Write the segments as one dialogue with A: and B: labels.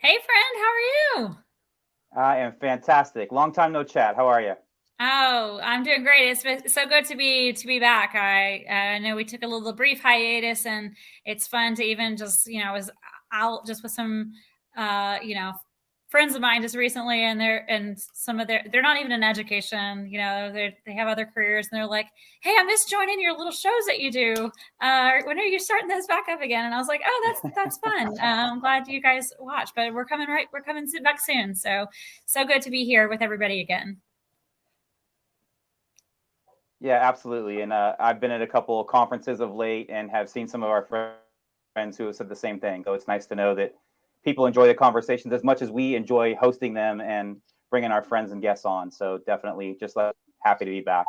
A: Hey friend, how are you?
B: I am fantastic. Long time no chat. How are you?
A: Oh, I'm doing great. It's been so good to be back. I know we took a little brief hiatus, and it's fun to even just I was out just with some friends of mine just recently, and some of they're not even in education. They have other careers, and they're like, "Hey, I miss joining your little shows that you do. When are you starting those back up again?" And I was like, "Oh, that's fun. I'm glad you guys watch, but we're coming back soon. So good to be here with everybody again."
B: Yeah, absolutely. And I've been at a couple of conferences of late and have seen some of our friends who have said the same thing. So it's nice to know that people enjoy the conversations as much as we enjoy hosting them and bringing our friends and guests on. So definitely just happy to be back.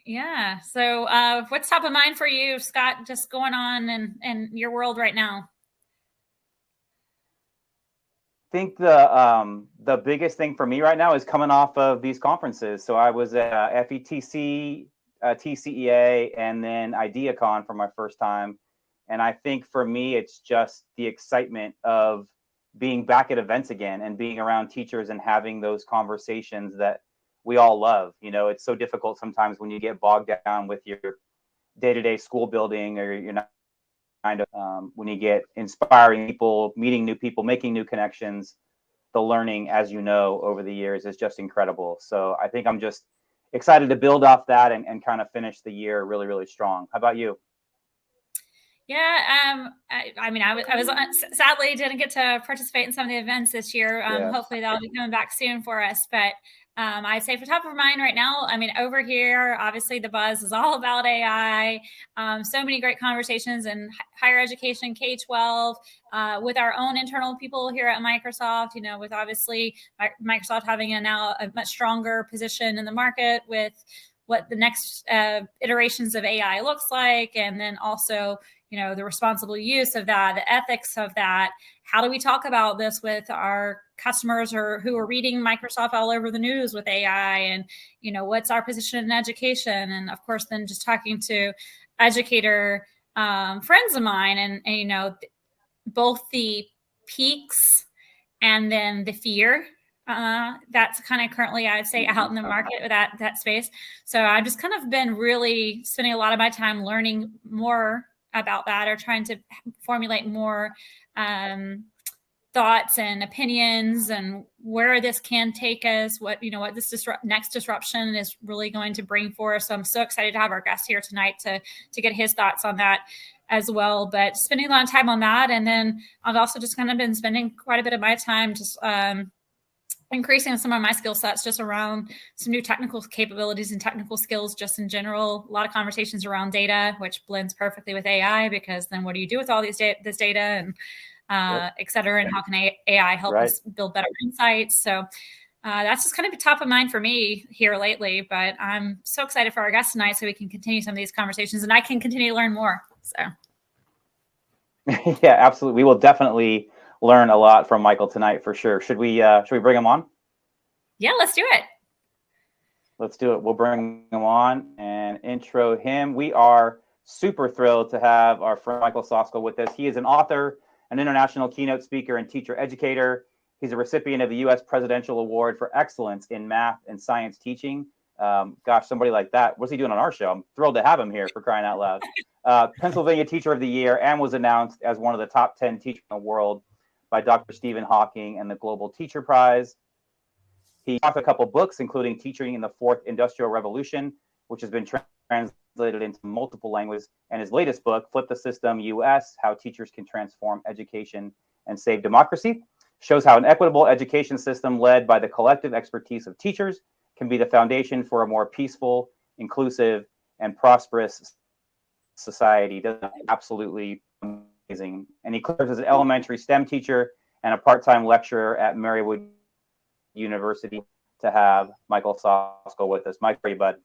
A: Yeah. So, what's top of mind for you, Scott? Just going on in your world right now?
B: Think the biggest thing for me right now is coming off of these conferences. So I was at FETC, TCEA, and then IdeaCon for my first time. And I think for me, it's just the excitement of being back at events again and being around teachers and having those conversations that we all love. You know, it's so difficult sometimes when you get bogged down with your day-to-day school building, or you're not kind of when you get inspiring people, meeting new people, making new connections. The learning, as you know, over the years is just incredible. So I think I'm just excited to build off that and kind of finish the year really, really strong. How about you?
A: Yeah. I mean, I was sadly didn't get to participate in some of the events this year.
B: Yeah.
A: Hopefully, that'll be coming back soon for us. But I'd say for top of mind right now, I mean, over here, obviously the buzz is all about AI. So many great conversations in higher education, K-12, with our own internal people here at Microsoft. With obviously Microsoft having now a much stronger position in the market with what the next iterations of AI looks like, and then also the responsible use of that, the ethics of that. How do we talk about this with our customers or who are reading Microsoft all over the news with AI? And what's our position in education? And of course, then just talking to educator friends of mine, and both the peaks and then the fear that's kind of currently, I'd say, out in the market with that space. So I've just kind of been really spending a lot of my time learning more about that, or trying to formulate more thoughts and opinions, and where this can take us, what this next disruption is really going to bring for us. So I'm so excited to have our guest here tonight to get his thoughts on that as well. But spending a lot of time on that, and then I've also just kind of been spending quite a bit of my time just increasing some of my skill sets just around some new technical capabilities and technical skills just in general. A lot of conversations around data, which blends perfectly with AI, because then what do you do with all this data, and
B: Yep.
A: et cetera, and how can AI help
B: Right.
A: us build better insights? So that's just kind of top of mind for me here lately. But I'm so excited for our guest tonight, so we can continue some of these conversations, and I can continue to learn more. So
B: Yeah, absolutely. We will definitely learn a lot from Michael tonight for sure. Should we bring him on?
A: yeah, let's do it.
B: Let's do it. We'll bring him on and intro him. We are super thrilled to have our friend Michael Sosko with us. He is an author, an international keynote speaker, and teacher educator. He's a recipient of the U.S. Presidential Award for Excellence in Math and Science Teaching. Gosh, somebody like that. What's he doing on our show? I'm thrilled to have him here, for crying out loud. Pennsylvania Teacher of the Year, and was announced as one of the top 10 teachers in the world by Dr. Stephen Hawking and the Global Teacher Prize. He authored a couple books, including Teaching in the Fourth Industrial Revolution, which has been translated into multiple languages, and his latest book, Flip the System US, How Teachers Can Transform Education and Save Democracy, shows how an equitable education system led by the collective expertise of teachers can be the foundation for a more peaceful, inclusive, and prosperous society. That's absolutely amazing. And he serves as an elementary STEM teacher and a part-time lecturer at Marywood University. To have Michael Sosko with us. Mike, how are you, bud?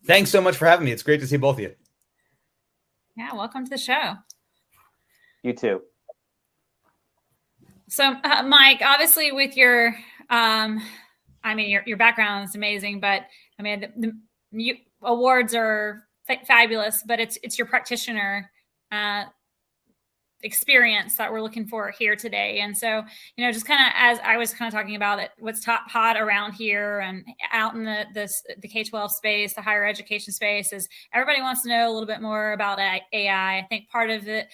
C: Thanks so much for having me. It's great to see both of you.
A: Yeah, welcome to the show.
B: You too.
A: So, Mike, obviously, with your, your background is amazing, but I mean, the awards are fabulous, but it's your practitioner experience that we're looking for here today. And so, just kind of as I was kind of talking about it, what's hot around here and out in the K-12 space, the higher education space, is everybody wants to know a little bit more about AI. I think part of the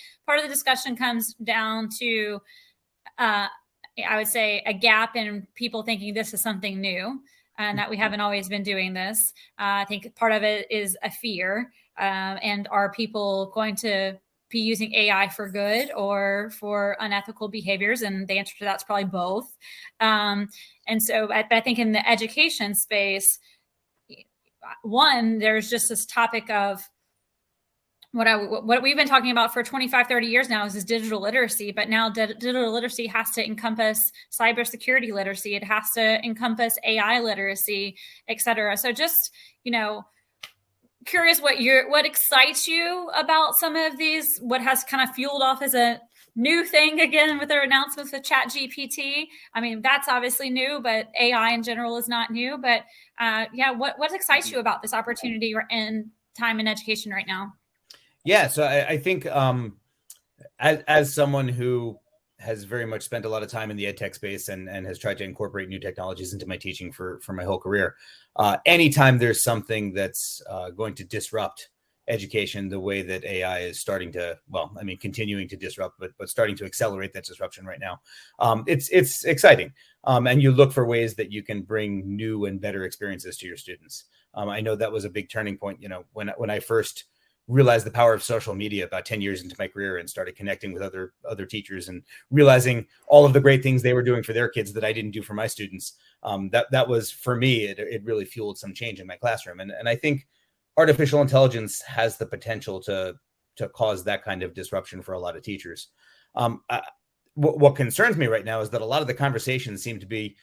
A: discussion comes down to, I would say, a gap in people thinking this is something new and that we haven't always been doing this. I think part of it is a fear. And are people going to be using AI for good or for unethical behaviors? And the answer to that's probably both. And so I think in the education space, one, there's just this topic of what we've been talking about for 25, 30 years now is digital literacy, but now digital literacy has to encompass cybersecurity literacy. It has to encompass AI literacy, et cetera. So just, curious what excites you about some of these, what has kind of fueled off as a new thing again with their announcements with ChatGPT. I mean, that's obviously new, but AI in general is not new. But what excites you about this opportunity in time in education right now?
C: Yeah, so I think as someone who has very much spent a lot of time in the ed tech space and has tried to incorporate new technologies into my teaching for my whole career. Anytime there's something that's going to disrupt education the way that AI is starting to, continuing to disrupt, but starting to accelerate that disruption right now, it's exciting. And you look for ways that you can bring new and better experiences to your students. I know that was a big turning point, when I first realized the power of social media about 10 years into my career and started connecting with other teachers and realizing all of the great things they were doing for their kids that I didn't do for my students. That was, for me, it really fueled some change in my classroom. And I think artificial intelligence has the potential to cause that kind of disruption for a lot of teachers. What concerns me right now is that a lot of the conversations seem to be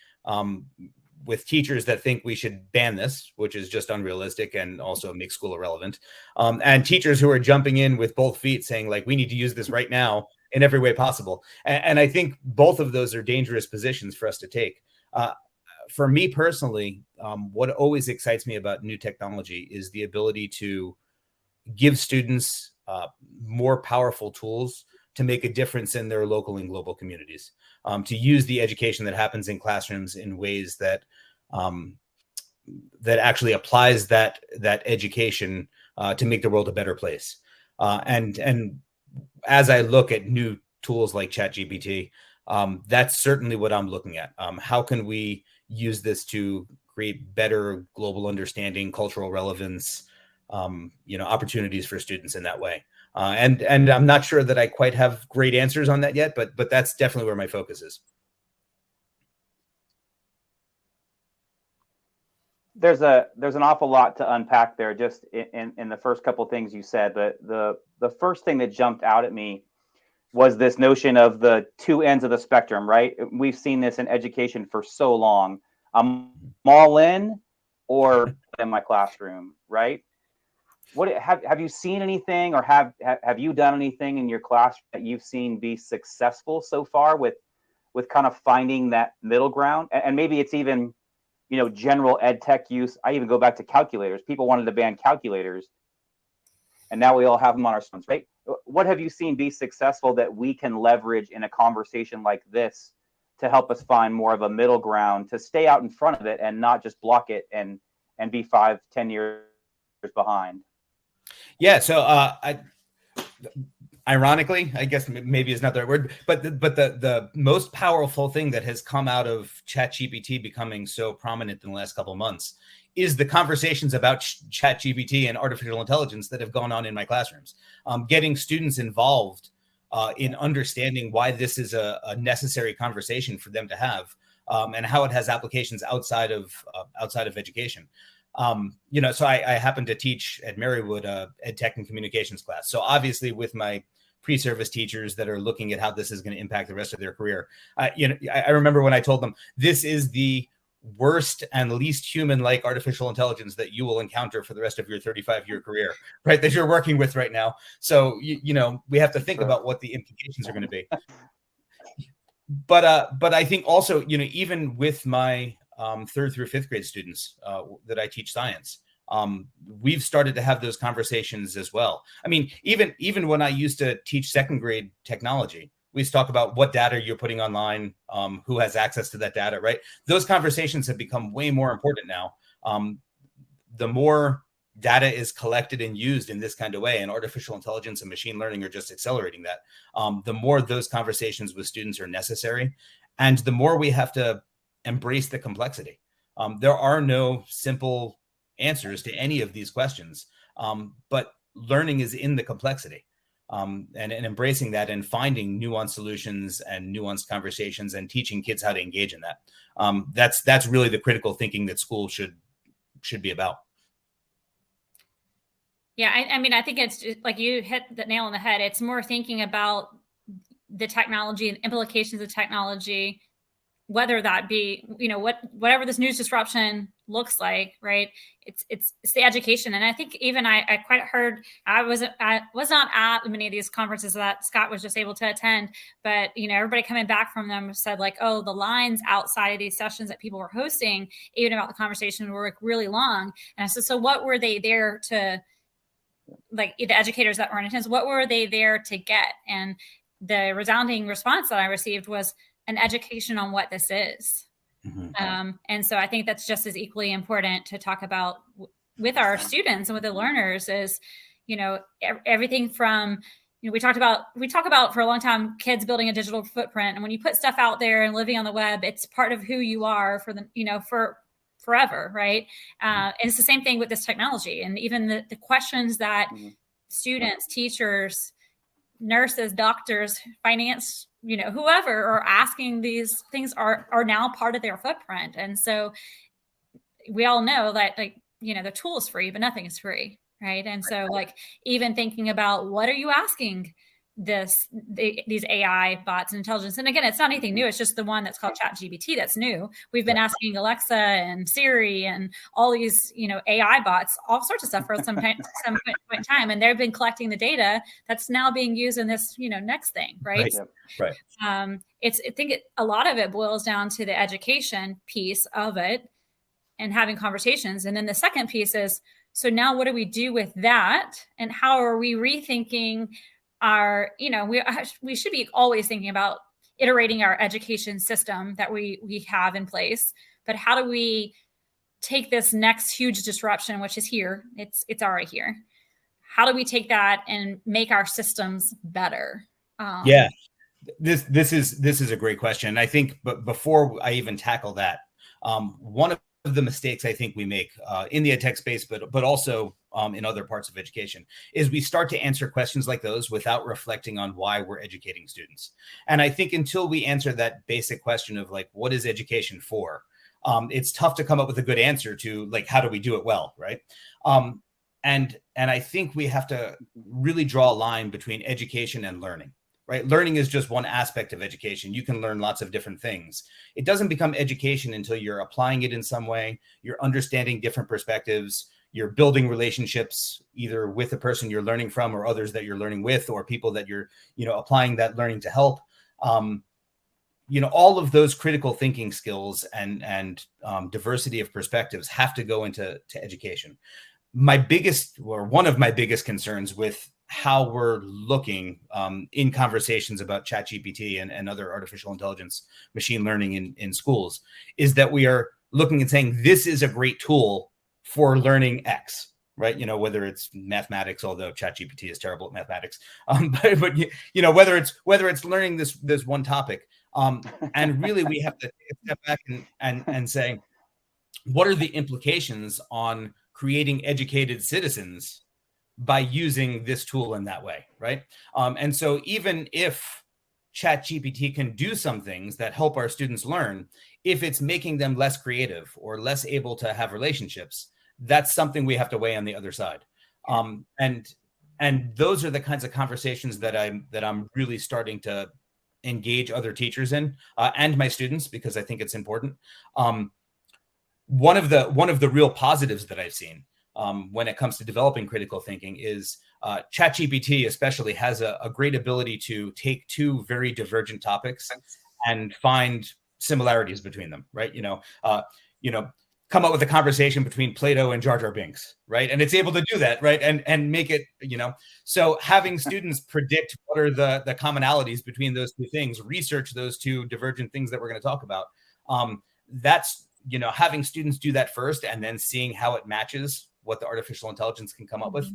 C: with teachers that think we should ban this, which is just unrealistic and also makes school irrelevant. And teachers who are jumping in with both feet saying, like, we need to use this right now in every way possible. And I think both of those are dangerous positions for us to take. For me personally, what always excites me about new technology is the ability to give students more powerful tools to make a difference in their local and global communities, to use the education that happens in classrooms in ways that that actually applies that education to make the world a better place. And as I look at new tools like ChatGPT, that's certainly what I'm looking at. How can we use this to create better global understanding, cultural relevance, opportunities for students in that way? And I'm not sure that I quite have great answers on that yet, but that's definitely where my focus is.
B: There's an awful lot to unpack there just in the first couple of things you said. But the first thing that jumped out at me was this notion of the two ends of the spectrum, right? We've seen this in education for so long. I'm all in or in my classroom, right? What have you seen anything, or have you done anything in your class that you've seen be successful so far with kind of finding that middle ground? And maybe it's even, general ed tech use. I even go back to calculators. People wanted to ban calculators, and now we all have them on our phones, right? What have you seen be successful that we can leverage in a conversation like this to help us find more of a middle ground, to stay out in front of it and not just block it and be 5-10 years behind?
C: Yeah. So ironically, I guess maybe is not the right word, but the most powerful thing that has come out of ChatGPT becoming so prominent in the last couple of months is the conversations about ChatGPT and artificial intelligence that have gone on in my classrooms. Getting students involved in understanding why this is a necessary conversation for them to have, and how it has applications outside of education. So I happen to teach at Marywood ed tech and communications class. So obviously with my pre-service teachers that are looking at how this is going to impact the rest of their career, I remember when I told them this is the worst and least human-like artificial intelligence that you will encounter for the rest of your 35-year career, right? That you're working with right now. So we have to think about what the implications are going to be. But I think also, even with my 3rd through 5th grade students that I teach science, we've started to have those conversations as well. I mean, even when I used to teach second grade technology, we used to talk about what data you're putting online, who has access to that data, right? Those conversations have become way more important now. The more data is collected and used in this kind of way, and artificial intelligence and machine learning are just accelerating that, the more those conversations with students are necessary, and the more we have to embrace the complexity. There are no simple answers to any of these questions, but learning is in the complexity, and embracing that and finding nuanced solutions and nuanced conversations and teaching kids how to engage in that. That's really the critical thinking that school should be about.
A: Yeah, I mean, I think it's just, like you hit the nail on the head. It's more thinking about the technology and implications of technology, whether that be, whatever this news disruption looks like, right? It's the education. And I think even I quite heard, I was not at many of these conferences that Scott was just able to attend, but everybody coming back from them said like, oh, the lines outside of these sessions that people were hosting, even about the conversation, were like really long. And I said, so what were they there to, like, the educators that were in attendance, what were they there to get? And the resounding response that I received was an education on what this is. Mm-hmm. And so I think that's just as equally important to talk about with our students and with the learners is, everything from, we talk about for a long time, kids building a digital footprint. And when you put stuff out there and living on the web, it's part of who you are for the, for forever, right? And it's the same thing with this technology. And even the questions that students, teachers, nurses, doctors, finance, whoever are asking, these things are now part of their footprint. And so we all know that, like, the tool is free, but nothing is free, right? And so, like, even thinking about what are you asking these AI bots and intelligence. And again, it's not anything new. It's just the one that's called ChatGPT that's new. We've been asking Alexa and Siri and all these, AI bots, all sorts of stuff for some point in time. And they've been collecting the data that's now being used in this, next thing, right?
C: Right.
A: I think a lot of it boils down to the education piece of it and having conversations. And then the second piece is, so now what do we do with that? And how are we rethinking our, we should be always thinking about iterating our education system that we have in place, but how do we take this next huge disruption, which is here, it's already here. How do we take that and make our systems better?
C: Yeah, this is a great question. I think, but before I even tackle that, one of the mistakes I think we make in the edtech space, but also in other parts of education, is we start to answer questions like those without reflecting on why we're educating students. And I think until we answer that basic question of, like, what is education for, it's tough to come up with a good answer to, like, how do we do it well, right? And I think we have to really draw a line between education and learning. Right? Learning is just one aspect of education. You can learn lots of different things. It doesn't become education until you're applying it in some way, you're understanding different perspectives, you're building relationships either with the person you're learning from or others that you're learning with, or people that you're, applying that learning to help. All of those critical thinking skills and diversity of perspectives have to go into education. One of my biggest concerns with how we're looking in conversations about ChatGPT and other artificial intelligence, machine learning in schools, is that we are looking and saying, this is a great tool for learning X, right? Whether it's mathematics, although ChatGPT is terrible at mathematics, but whether it's learning this one topic, and really we have to step back and say, what are the implications on creating educated citizens by using this tool in that way, right? And so even if ChatGPT can do some things that help our students learn, if it's making them less creative or less able to have relationships, that's something we have to weigh on the other side. And those are the kinds of conversations that I'm really starting to engage other teachers in, and my students, because I think it's important. One of the real positives that I've seen when it comes to developing critical thinking is ChatGPT especially has a great ability to take two very divergent topics and find similarities between them, right? come up with a conversation between Plato and Jar Jar Binks, right? And it's able to do that, right? And make it, so having students predict what are the commonalities between those two things, research those two divergent things that we're going to talk about. That's, having students do that first and then seeing how it matches what the artificial intelligence can come up with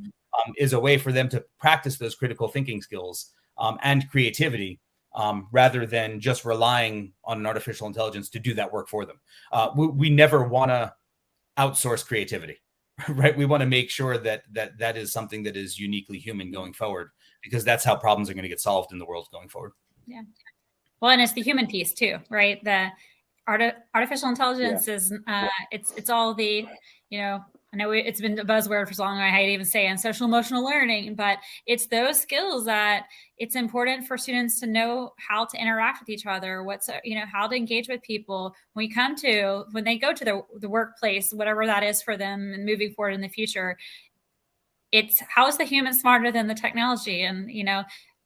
C: is a way for them to practice those critical thinking skills and creativity, rather than just relying on an artificial intelligence to do that work for them. We never want to outsource creativity, right? We want to make sure that is something that is uniquely human going forward, because that's how problems are going to get solved in the world going forward.
A: Yeah. Well, and it's the human piece too, right? The artificial intelligence is, it's all the, I know it's been a buzzword for so long, I hate even saying social emotional learning, but it's those skills that it's important for students to know how to interact with each other, how to engage with people when they go to the workplace, whatever that is for them and moving forward in the future. It's how is the human smarter than the technology? And,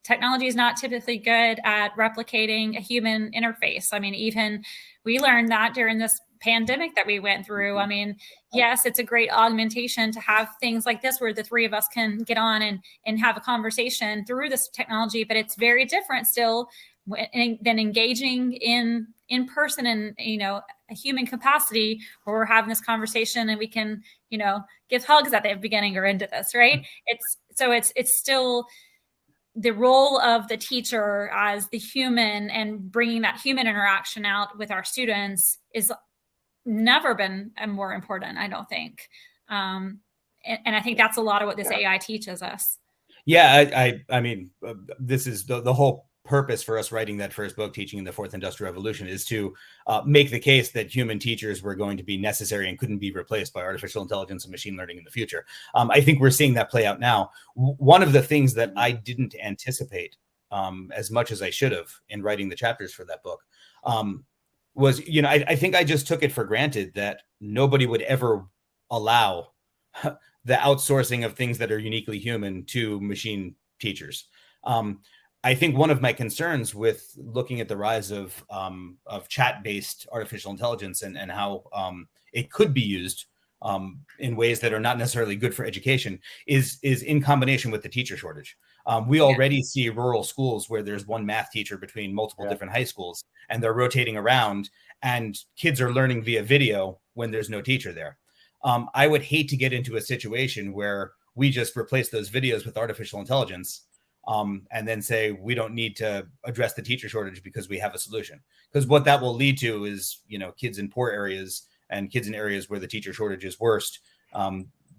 A: technology is not typically good at replicating a human interface. I mean, even we learned that during this pandemic that we went through. I mean, yes, it's a great augmentation to have things like this where the three of us can get on and have a conversation through this technology, but it's very different still than engaging in person and, a human capacity where we're having this conversation and we can, give hugs at the beginning or end of this, right? It's still the role of the teacher as the human and bringing that human interaction out with our students is never been more important, I don't think. And I think that's a lot of what this AI teaches us.
C: Yeah, I mean, this is the whole purpose for us writing that first book, Teaching in the Fourth Industrial Revolution, is to make the case that human teachers were going to be necessary and couldn't be replaced by artificial intelligence and machine learning in the future. I think we're seeing that play out now. One of the things that I didn't anticipate as much as I should have in writing the chapters for that book was, I think I just took it for granted that nobody would ever allow the outsourcing of things that are uniquely human to machine teachers. I think one of my concerns with looking at the rise of chat-based artificial intelligence and how it could be used in ways that are not necessarily good for education is in combination with the teacher shortage. We already see rural schools where there's one math teacher between multiple different high schools, and they're rotating around, and kids are learning via video when there's no teacher there. I would hate to get into a situation where we just replace those videos with artificial intelligence and then say we don't need to address the teacher shortage because we have a solution. Because what that will lead to is, kids in poor areas and kids in areas where the teacher shortage is worst,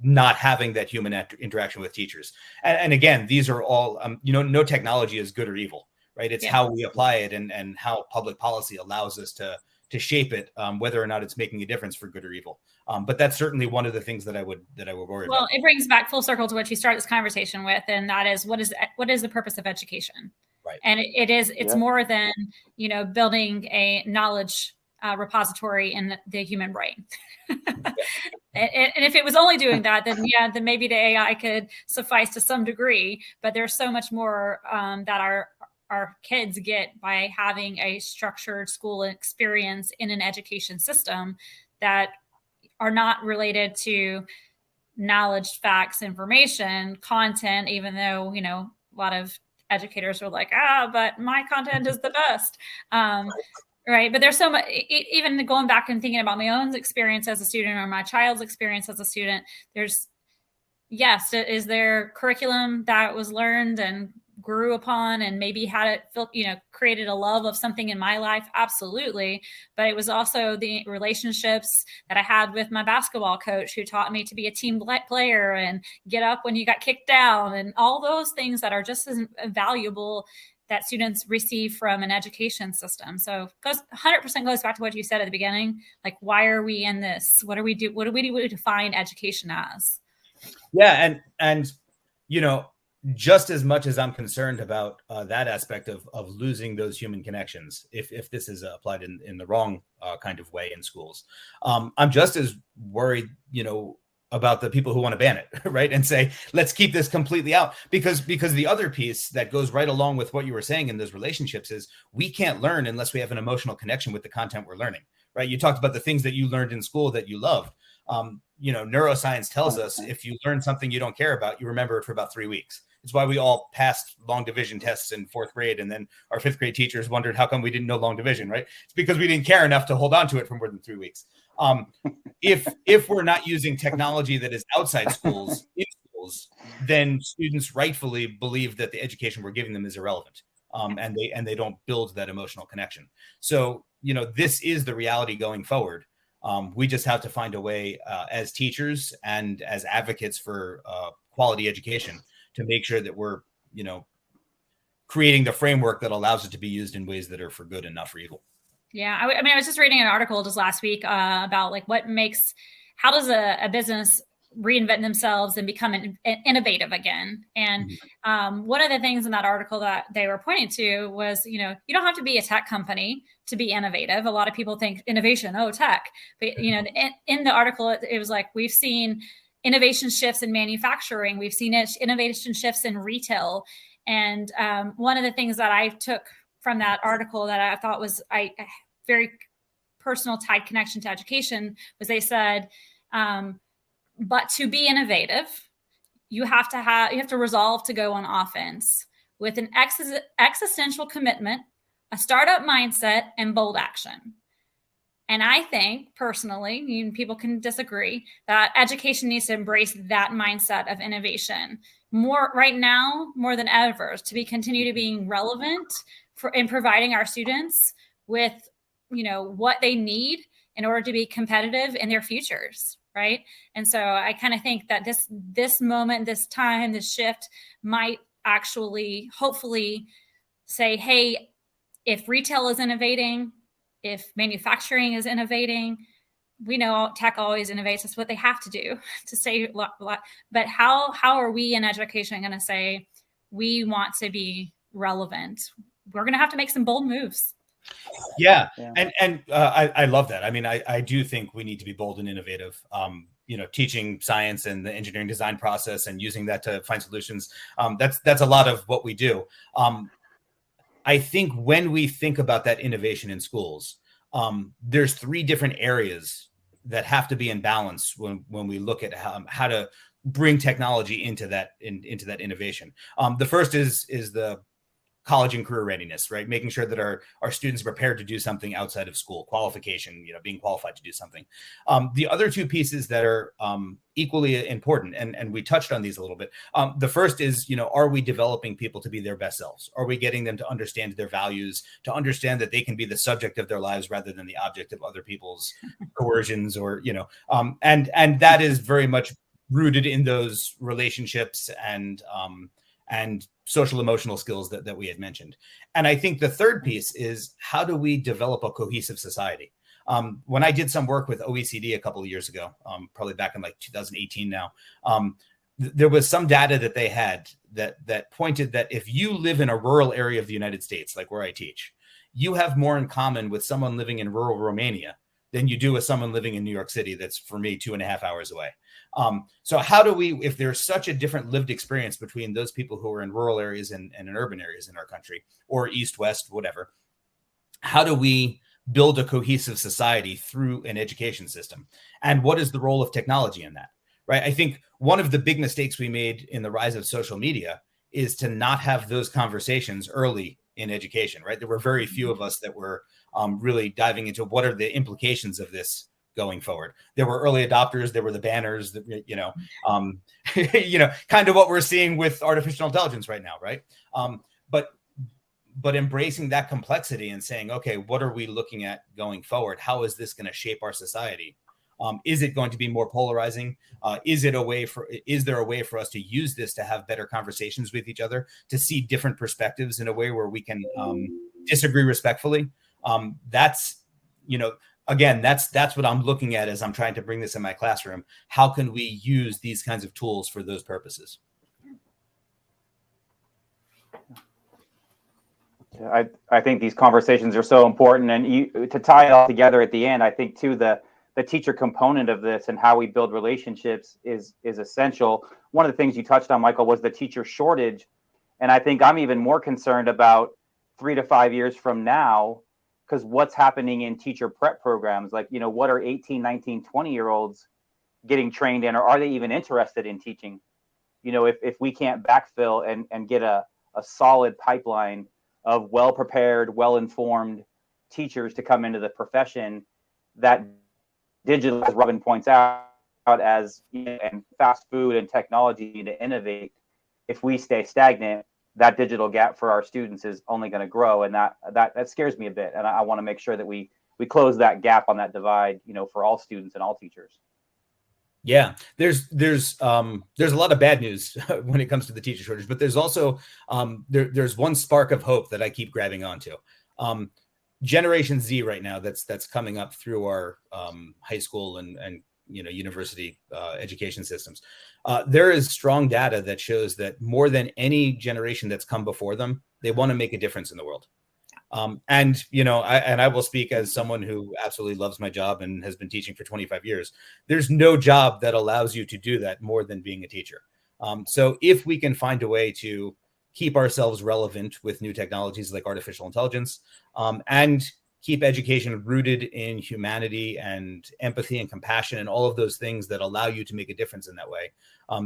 C: not having that human interaction with teachers. And again, these are all, no technology is good or evil, right? It's how we apply it and how public policy allows us to shape it, whether or not it's making a difference for good or evil. But that's certainly one of the things that I would worry about. Well,
A: it brings back full circle to what you started this conversation with, and that is what is the purpose of education?
C: Right.
A: And it's more than, building a knowledge repository in the human brain. And if it was only doing that, then maybe the AI could suffice to some degree. But there's so much more that our kids get by having a structured school experience in an education system that are not related to knowledge, facts, information, content, even though, a lot of educators are like, but my content is the best. Right. But there's so much, even going back and thinking about my own experience as a student or my child's experience as a student, is there curriculum that was learned and grew upon and maybe had it created a love of something in my life? Absolutely. But it was also the relationships that I had with my basketball coach, who taught me to be a team player and get up when you got kicked down, and all those things that are just as valuable that students receive from an education system. So 100% goes back to what you said at the beginning. Like, why are we in this? What do we do? What do we define education as?
C: Yeah. And just as much as I'm concerned about that aspect of losing those human connections, if this is applied in the wrong kind of way in schools, I'm just as worried, about the people who want to ban it, right? And say, let's keep this completely out, because the other piece that goes right along with what you were saying in those relationships is we can't learn unless we have an emotional connection with the content we're learning, right? You talked about the things that you learned in school that you loved. Neuroscience tells us if you learn something you don't care about, you remember it for about 3 weeks. It's why we all passed long division tests in 4th grade. And then our 5th grade teachers wondered how come we didn't know long division, right? It's because we didn't care enough to hold on to it for more than 3 weeks. If we're not using technology that is outside schools, in schools, then students rightfully believe that the education we're giving them is irrelevant. And they don't build that emotional connection. So, this is the reality going forward. We just have to find a way as teachers and as advocates for quality education to make sure that we're, creating the framework that allows it to be used in ways that are for good and not for evil.
A: Yeah. I was just reading an article just last week about like how does a business reinvent themselves and become innovative again. And one of the things in that article that they were pointing to was, you don't have to be a tech company to be innovative. A lot of people think innovation, tech. But, in the article, it was like, we've seen innovation shifts in manufacturing. We've seen innovation shifts in retail. And one of the things that I took from that article that I thought was a very personal tied connection to education was they said, but to be innovative, you have to resolve to go on offense with an existential commitment, a startup mindset, and bold action. And I think personally, people can disagree, that education needs to embrace that mindset of innovation more right now, more than ever, to continue to being relevant in providing our students with, what they need in order to be competitive in their futures. Right. And so I kind of think that this moment, this time, this shift might actually hopefully say, hey, if retail is innovating, if manufacturing is innovating, we know tech always innovates. That's what they have to do to stay. But how are we in education going to say we want to be relevant? We're going to have to make some bold moves.
C: Yeah. And I love that. I mean, I do think we need to be bold and innovative. Teaching science and the engineering design process and using that to find solutions. That's a lot of what we do. I think when we think about that innovation in schools, there's 3 different areas that have to be in balance when we look at how to bring technology into that innovation. The first is the college and career readiness, right? Making sure that our students are prepared to do something outside of school, qualification, being qualified to do something. The other 2 pieces that are equally important, and we touched on these a little bit. The first is, are we developing people to be their best selves? Are we getting them to understand their values, to understand that they can be the subject of their lives rather than the object of other people's coercions or, and that is very much rooted in those relationships and social emotional skills that we had mentioned. And I think the third piece is, how do we develop a cohesive society? When I did some work with OECD a couple of years ago, probably back in like 2018 now, there was some data that they had that pointed that if you live in a rural area of the United States, like where I teach, you have more in common with someone living in rural Romania than you do with someone living in New York City. That's, for me, 2.5 hours away. So how do we, if there's such a different lived experience between those people who are in rural areas and in urban areas in our country, or east, west, whatever, how do we build a cohesive society through an education system? And what is the role of technology in that, right? I think one of the big mistakes we made in the rise of social media is to not have those conversations early in education, right? There were very few of us that were really diving into what are the implications of this going forward. There were early adopters, there were the banners, that, kind of what we're seeing with artificial intelligence right now, right? But embracing that complexity and saying, okay, what are we looking at going forward? How is this going to shape our society? Is it going to be more polarizing? Is there a way for us to use this to have better conversations with each other, to see different perspectives in a way where we can disagree respectfully? That's what I'm looking at as I'm trying to bring this in my classroom. How can we use these kinds of tools for those purposes?
B: I think these conversations are so important, and to tie it all together at the end, I think too the teacher component of this and how we build relationships is essential. One of the things you touched on, Michael, was the teacher shortage, and I think I'm even more concerned about 3 to 5 years from now, because what's happening in teacher prep programs, like, you know, what are 18, 19, 20-year-olds getting trained in, or are they even interested in teaching? You know, if we can't backfill and get a solid pipeline of well-prepared, well-informed teachers to come into the profession, that digital, as Robin points out, as, you know, and fast food and technology to innovate, if we stay stagnant, that digital gap for our students is only going to grow, and that scares me a bit. And I want to make sure that we close that gap on that divide, you know, for all students and all teachers.
C: Yeah, there's a lot of bad news when it comes to the teacher shortage, but there's also there's one spark of hope that I keep grabbing onto. Generation Z right now that's coming up through our high school and you know, university education systems. There is strong data that shows that more than any generation that's come before them, they want to make a difference in the world. And, you know, I will speak as someone who absolutely loves my job and has been teaching for 25 years. There's no job that allows you to do that more than being a teacher. So if we can find a way to keep ourselves relevant with new technologies like artificial intelligence, and keep education rooted in humanity and empathy and compassion and all of those things that allow you to make a difference in that way,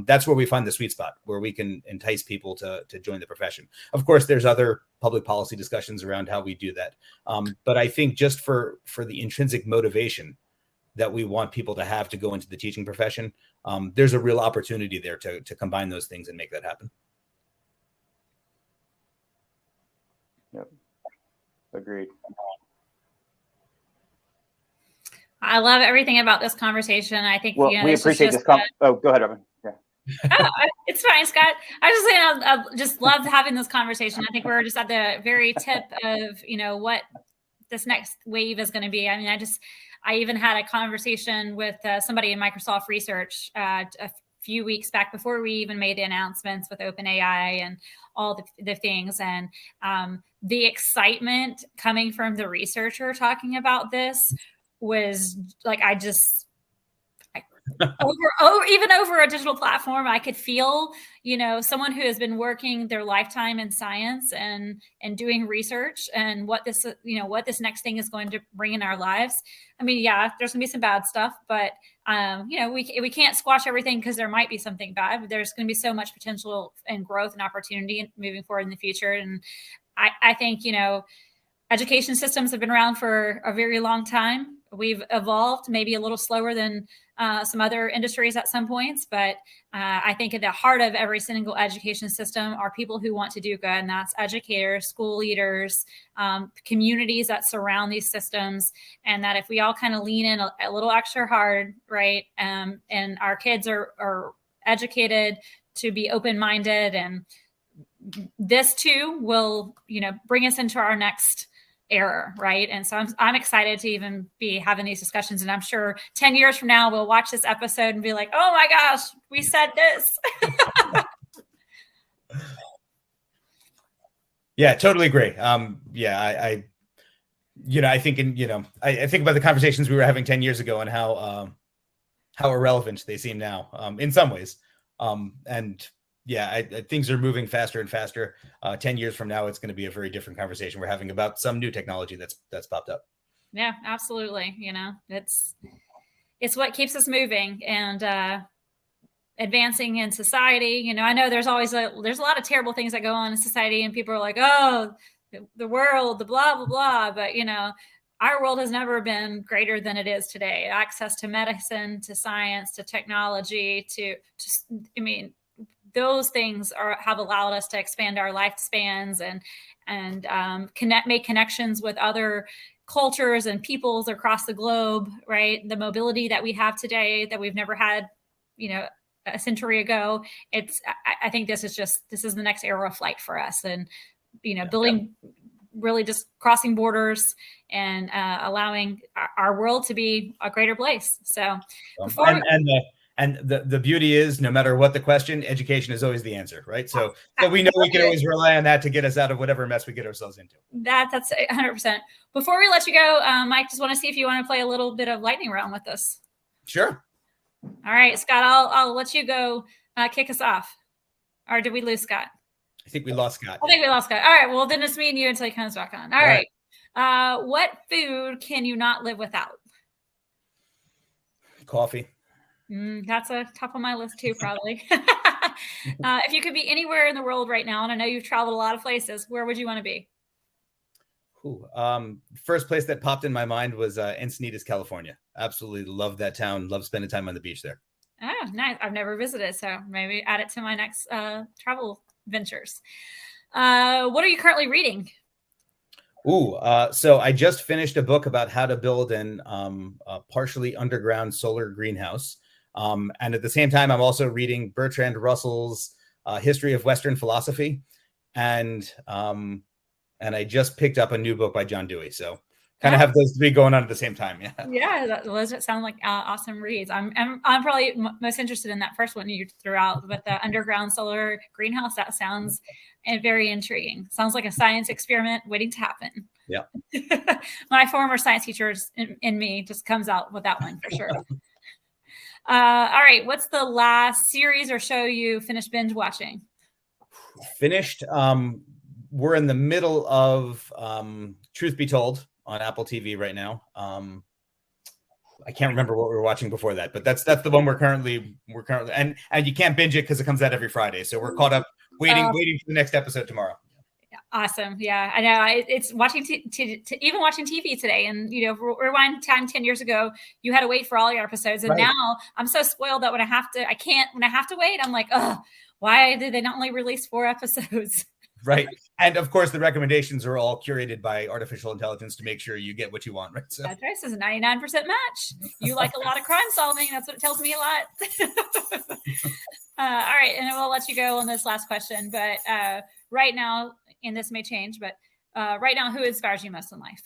C: that's where we find the sweet spot, where we can entice people to join the profession. Of course, there's other public policy discussions around how we do that. But I think just for the intrinsic motivation that we want people to have to go into the teaching profession, there's a real opportunity there to combine those things and make that happen.
B: Yep. Agreed.
A: I love everything about this conversation. I think,
B: well,
A: you know,
B: we appreciate this. Oh, go ahead, Robin. Yeah.
A: Oh, it's fine, Scott. I was just saying, I just love having this conversation. I think we're just at the very tip of, you know, what this next wave is going to be. I mean, I even had a conversation with somebody in Microsoft Research a few weeks back before we even made the announcements with OpenAI and all the things. And the excitement coming from the researcher talking about this was like, even over a digital platform, I could feel, you know, someone who has been working their lifetime in science and doing research and what this, you know, what this next thing is going to bring in our lives. I mean, yeah, there's gonna be some bad stuff, but you know, we can't squash everything because there might be something bad. But there's going to be so much potential and growth and opportunity moving forward in the future. And I think, you know, education systems have been around for a very long time. We've evolved maybe a little slower than some other industries at some points, but I think at the heart of every single education system are people who want to do good, and that's educators, school leaders, communities that surround these systems, and that if we all kind of lean in a little extra hard, right, and our kids are educated to be open-minded, and this too will, you know, bring us into our next era, right? And so I'm excited to even be having these discussions, and I'm sure 10 years from now we'll watch this episode and be like, oh my gosh, we said this.
C: Yeah, totally agree. Yeah, I you know, I think I think about the conversations we were having 10 years ago and how irrelevant they seem now, in some ways. And yeah, things are moving faster and faster. 10 years from now, it's going to be a very different conversation we're having about some new technology that's popped up.
A: Yeah, absolutely. You know, it's what keeps us moving and advancing in society. You know, I know there's a lot of terrible things that go on in society, and people are like, oh, the world, the blah, blah, blah. But, you know, our world has never been greater than it is today. Access to medicine, to science, to technology, I mean, those things have allowed us to expand our lifespans and make connections with other cultures and peoples across the globe, right? The mobility that we have today that we've never had, you know, a century ago. I think this is the next era of flight for us, and, you know, building, really just crossing borders and allowing our world to be a greater place. So
C: And the beauty is, no matter what the question, education is always the answer, right? So we know we can always rely on that to get us out of whatever mess we get ourselves into.
A: That's 100%. Before we let you go, Mike, just want to see if you want to play a little bit of lightning round with us.
C: Sure.
A: All right, Scott, I'll let you go kick us off. Or did we lose Scott?
C: I think we lost Scott.
A: I think we lost Scott. All right, well, then it's me and you until he comes back on. All right. What food can you not live without?
C: Coffee.
A: That's a top of my list too, probably. If you could be anywhere in the world right now, and I know you've traveled a lot of places, where would you want to be?
C: Ooh, first place that popped in my mind was Encinitas, California. Absolutely love that town. Love spending time on the beach there.
A: Oh, nice. I've never visited, so maybe add it to my next travel ventures. What are you currently reading?
C: Ooh, so I just finished a book about how to build an partially underground solar greenhouse. And at the same time, I'm also reading Bertrand Russell's History of Western Philosophy. And I just picked up a new book by John Dewey. So kind of have those three going on at the same time. Yeah.
A: Yeah, those sound like awesome reads. I'm probably most interested in that first one you threw out, but the underground solar greenhouse, that sounds very intriguing. Sounds like a science experiment waiting to happen.
C: Yeah.
A: My former science teachers in me just comes out with that one for sure. All right. What's the last series or show you finished binge watching?
C: Finished. We're in the middle of Truth Be Told on Apple TV right now. I can't remember what we were watching before that, but that's the one we're currently and you can't binge it because it comes out every Friday. So we're caught up waiting for the next episode tomorrow.
A: Awesome. Yeah, I know. It's watching even watching TV today, and rewind time 10 years ago, you had to wait for all your episodes, and now I'm so spoiled that when I have to wait, I'm like, oh, why did they not only release 4 episodes?
C: Right. And of course, the recommendations are all curated by artificial intelligence to make sure you get what you want. Right. So
A: that is a 99% match. You like a lot of crime solving. That's what it tells me a lot. All right. And we'll let you go on this last question. But right now, and this may change, but right now, who inspires you most in life?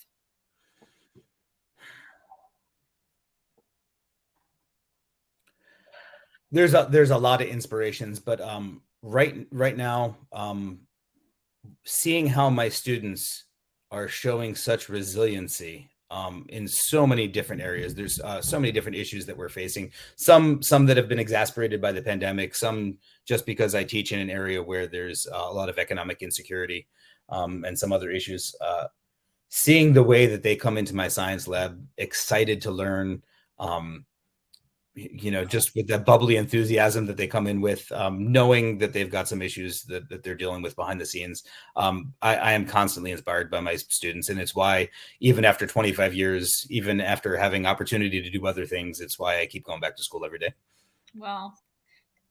C: There's a lot of inspirations, but right now, seeing how my students are showing such resiliency in so many different areas. There's so many different issues that we're facing. Some that have been exacerbated by the pandemic. Some just because I teach in an area where there's a lot of economic insecurity and some other issues. Seeing the way that they come into my science lab, excited to learn, just with that bubbly enthusiasm that they come in with, knowing that they've got some issues that they're dealing with behind the scenes. I am constantly inspired by my students. And it's why, even after 25 years, even after having opportunity to do other things, it's why I keep going back to school every day.
A: Well,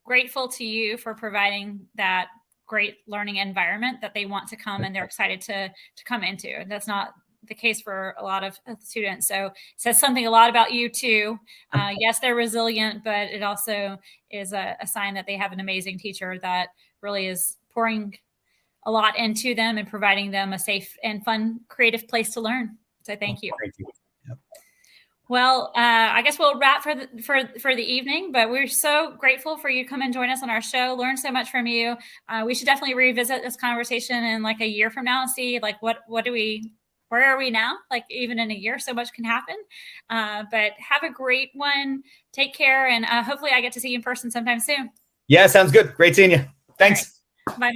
A: grateful to you for providing that great learning environment that they want to come and they're excited to come into. That's not the case for a lot of students. So it says something a lot about you too. Yes, they're resilient, but it also is a sign that they have an amazing teacher that really is pouring a lot into them and providing them a safe and fun, creative place to learn. So thank you.
C: Thank you. Yep.
A: Well, I guess we'll wrap for the evening, but we're so grateful for you to come and join us on our show, learn so much from you. We should definitely revisit this conversation in like a year from now and see like where are we now? Like even in a year, so much can happen. But have a great one. Take care. And hopefully I get to see you in person sometime soon.
C: Yeah, sounds good. Great seeing you. Thanks.
A: Right. Bye, Mike.